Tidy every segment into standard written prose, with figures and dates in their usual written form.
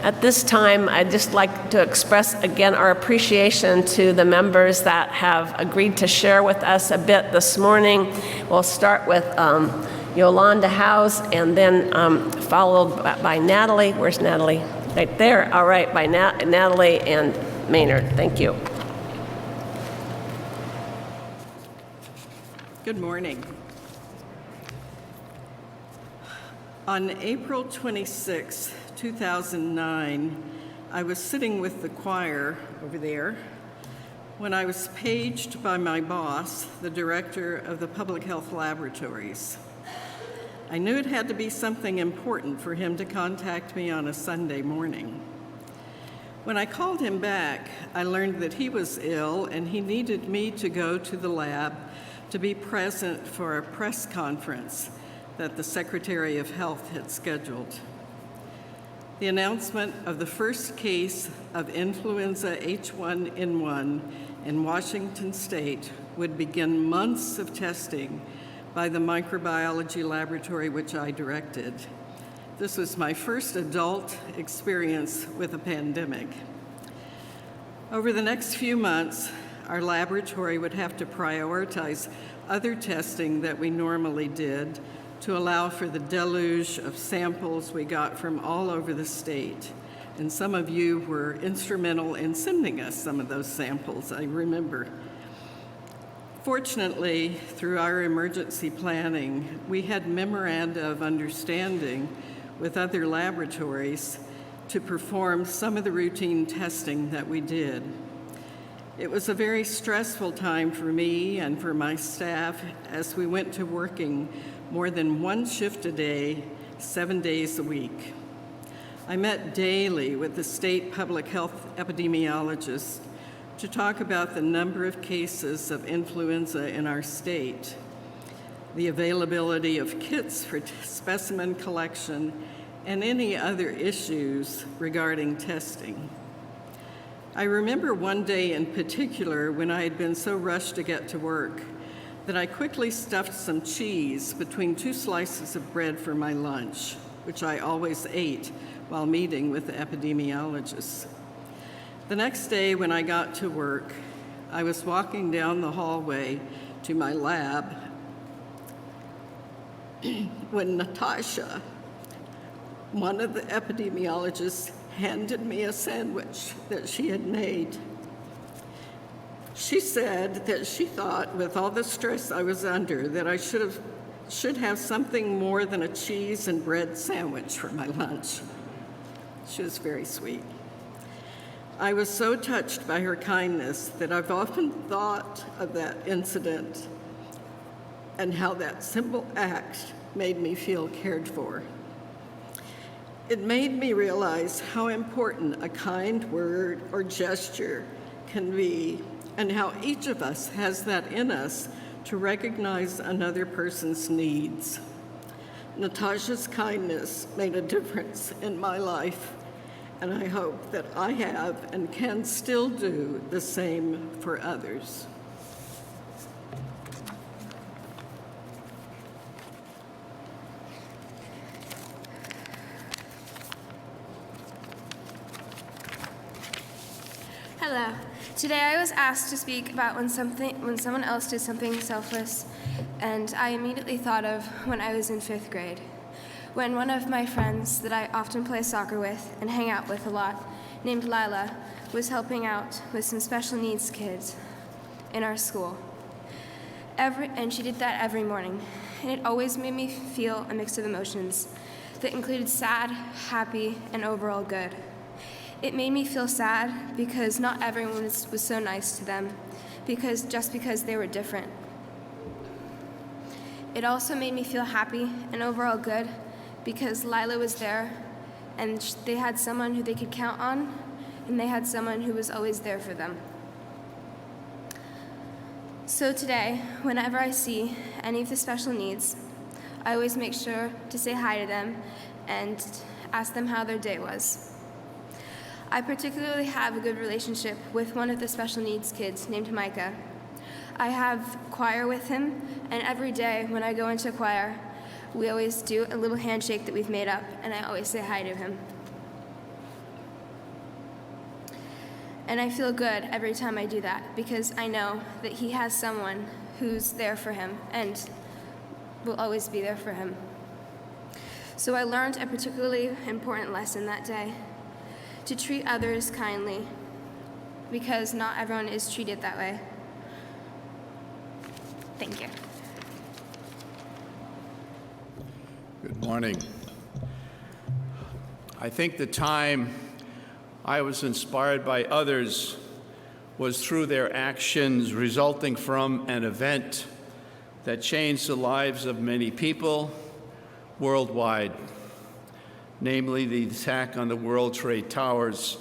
At this time, I'd just like to express again our appreciation to the members that have agreed to share with us a bit this morning. We'll start with Yolanda Houze, and then followed by Natalie. Where's Natalie? Right there. All right, by Natalie and Maynard. Thank you. Good morning. On April 26, 2009, I was sitting with the choir over there when I was paged by my boss, the director of the Public Health Laboratories. I knew it had to be something important for him to contact me on a Sunday morning. When I called him back, I learned that he was ill and he needed me to go to the lab to be present for a press conference that the Secretary of Health had scheduled. The announcement of the first case of influenza H1N1 in Washington State would begin months of testing by the microbiology laboratory which I directed. This was my first adult experience with a pandemic. Over the next few months, our laboratory would have to prioritize other testing that we normally did to allow for the deluge of samples we got from all over the state. And some of you were instrumental in sending us some of those samples, I remember. Fortunately, through our emergency planning, we had memoranda of understanding with other laboratories to perform some of the routine testing that we did. It was a very stressful time for me and for my staff as we went to working more than one shift a day, 7 days a week. I met daily with the state public health epidemiologists to talk about the number of cases of influenza in our state, the availability of kits for specimen collection, and any other issues regarding testing. I remember one day in particular when I had been so rushed to get to work that I quickly stuffed some cheese between 2 slices of bread for my lunch, which I always ate while meeting with the epidemiologists. The next day when I got to work, I was walking down the hallway to my lab when Natasha, one of the epidemiologists, handed me a sandwich that she had made. She said that she thought, with all the stress I was under, that I should have something more than a cheese and bread sandwich for my lunch. She was very sweet. I was so touched by her kindness that I've often thought of that incident and how that simple act made me feel cared for. It made me realize how important a kind word or gesture can be, and how each of us has that in us to recognize another person's needs. Natasha's kindness made a difference in my life, and I hope that I have and can still do the same for others. Hello. Today I was asked to speak about when someone else did something selfless, and I immediately thought of when I was in 5th grade, when one of my friends that I often play soccer with and hang out with a lot, named Lila, was helping out with some special needs kids in our school. And she did that every morning, and it always made me feel a mix of emotions that included sad, happy, and overall good. It made me feel sad because not everyone was so nice to them, just because they were different. It also made me feel happy and overall good because Lila was there and they had someone who they could count on, and they had someone who was always there for them. So today, whenever I see any of the special needs, I always make sure to say hi to them and ask them how their day was. I particularly have a good relationship with one of the special needs kids named Micah. I have choir with him, and every day when I go into choir, we always do a little handshake that we've made up, and I always say hi to him. And I feel good every time I do that because I know that he has someone who's there for him and will always be there for him. So I learned a particularly important lesson that day, to treat others kindly, because not everyone is treated that way. Thank you. Good morning. I think the time I was inspired by others was through their actions resulting from an event that changed the lives of many people worldwide, namely the attack on the World Trade Towers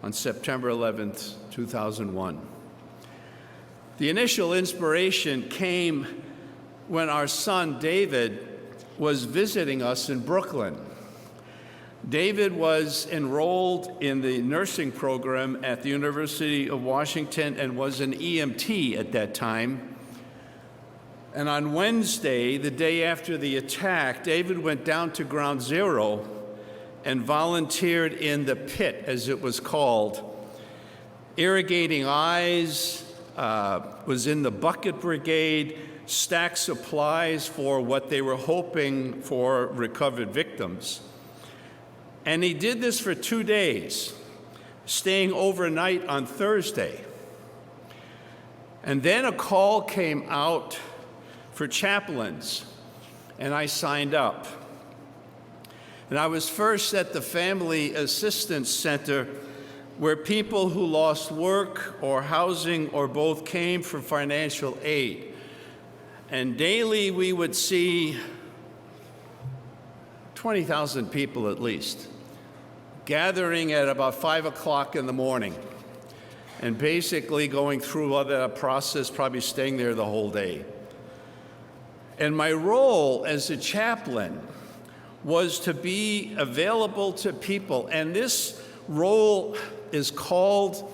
on September 11th, 2001. The initial inspiration came when our son David was visiting us in Brooklyn. David was enrolled in the nursing program at the University of Washington and was an EMT at that time. And on Wednesday, the day after the attack, David went down to Ground Zero and volunteered in the pit, as it was called. Irrigating eyes, was in the bucket brigade, stacked supplies for what they were hoping for recovered victims. And he did this for 2 days, staying overnight on Thursday. And then a call came out for chaplains, and I signed up. And I was first at the Family Assistance Center, where people who lost work or housing or both came for financial aid. And daily we would see 20,000 people at least, gathering at about 5 o'clock in the morning, and basically going through all that process, probably staying there the whole day. And my role as a chaplain was to be available to people. And this role is called,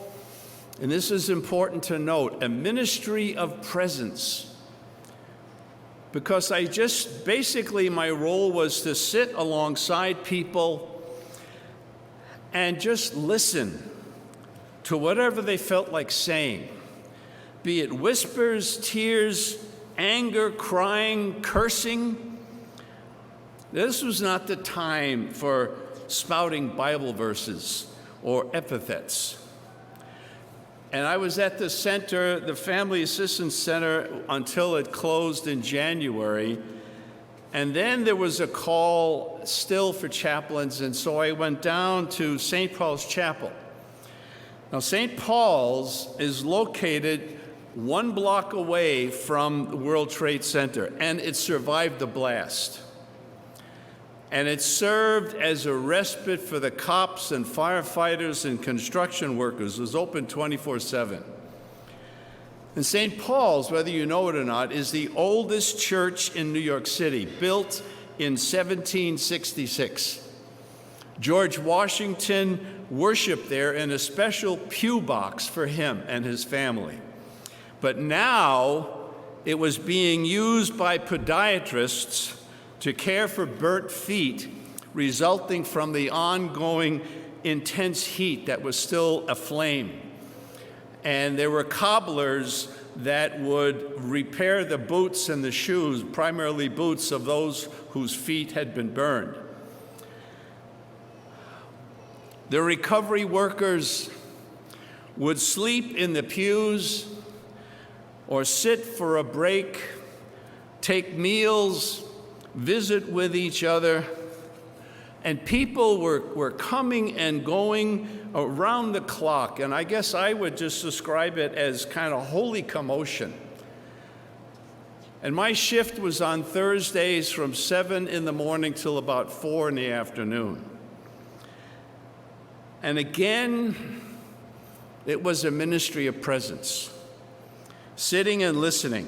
and this is important to note, a ministry of presence. Because basically my role was to sit alongside people and just listen to whatever they felt like saying, be it whispers, tears, anger, crying, cursing. This was not the time for spouting Bible verses or epithets. And I was at the center, the Family Assistance Center, until it closed in January. And then there was a call still for chaplains, and so I went down to St. Paul's Chapel. Now, St. Paul's is located 1 block away from the World Trade Center, and it survived the blast. And it served as a respite for the cops and firefighters and construction workers. It was open 24/7. And St. Paul's, whether you know it or not, is the oldest church in New York City, built in 1766. George Washington worshiped there in a special pew box for him and his family. But now it was being used by podiatrists to care for burnt feet resulting from the ongoing intense heat that was still aflame. And there were cobblers that would repair the boots and the shoes, primarily boots of those whose feet had been burned. The recovery workers would sleep in the pews or sit for a break, take meals, visit with each other, and people were coming and going around the clock. And I guess I would just describe it as kind of holy commotion. And my shift was on Thursdays from 7 in the morning till about 4 in the afternoon. And again, it was a ministry of presence, sitting and listening.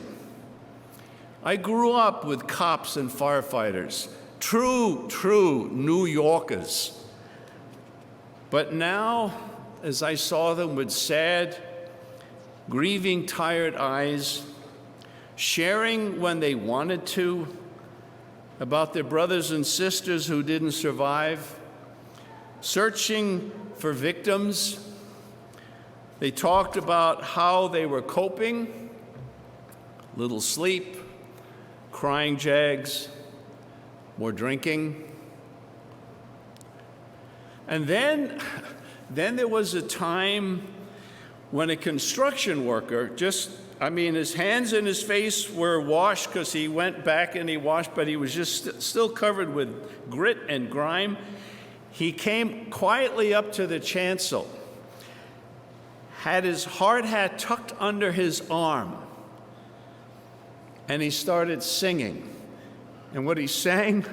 I grew up with cops and firefighters, true New Yorkers. But now, as I saw them with sad, grieving, tired eyes, sharing when they wanted to about their brothers and sisters who didn't survive, searching for victims, They talked about how they were coping: little sleep, crying jags, more drinking. And then there was a time when a construction worker his hands and his face were washed because he went back and he washed, but he was just still covered with grit and grime. He came quietly up to the chancel, had his hard hat tucked under his arm, and he started singing. And what he sang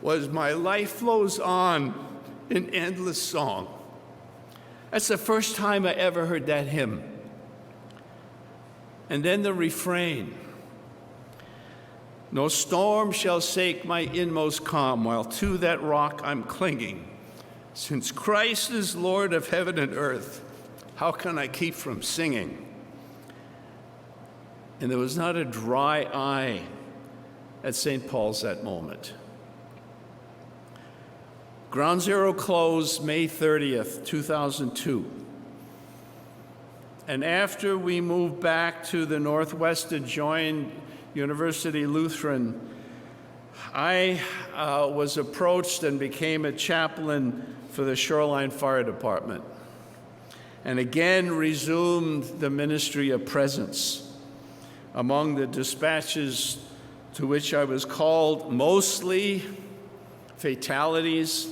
was, "My life flows on in endless song." That's the first time I ever heard that hymn. And then the refrain: "No storm shall shake my inmost calm, while to that rock I'm clinging. Since Christ is Lord of heaven and earth, how can I keep from singing?" And there was not a dry eye at St. Paul's that moment. Ground Zero closed May 30th, 2002. And after we moved back to the Northwest to join University Lutheran, I was approached and became a chaplain for the Shoreline Fire Department, and again resumed the ministry of presence. Among the dispatches to which I was called, mostly fatalities,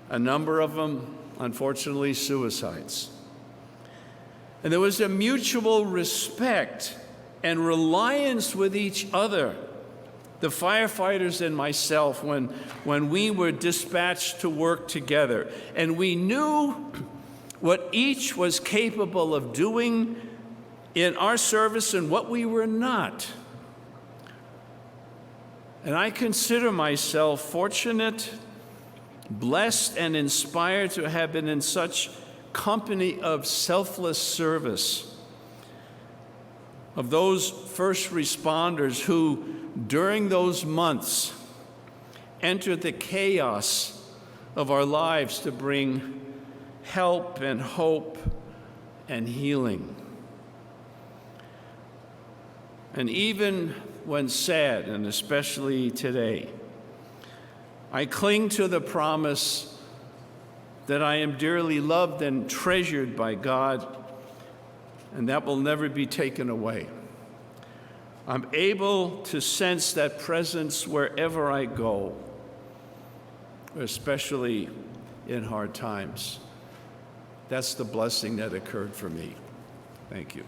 a number of them, unfortunately, suicides. And there was a mutual respect and reliance with each other, the firefighters and myself, when we were dispatched to work together. And we knew what each was capable of doing in our service and what we were not. And I consider myself fortunate, blessed, and inspired to have been in such company of selfless service, of those first responders who, during those months, entered the chaos of our lives to bring help and hope and healing. And even when sad, and especially today, I cling to the promise that I am dearly loved and treasured by God, and that will never be taken away. I'm able to sense that presence wherever I go, especially in hard times. That's the blessing that occurred for me. Thank you.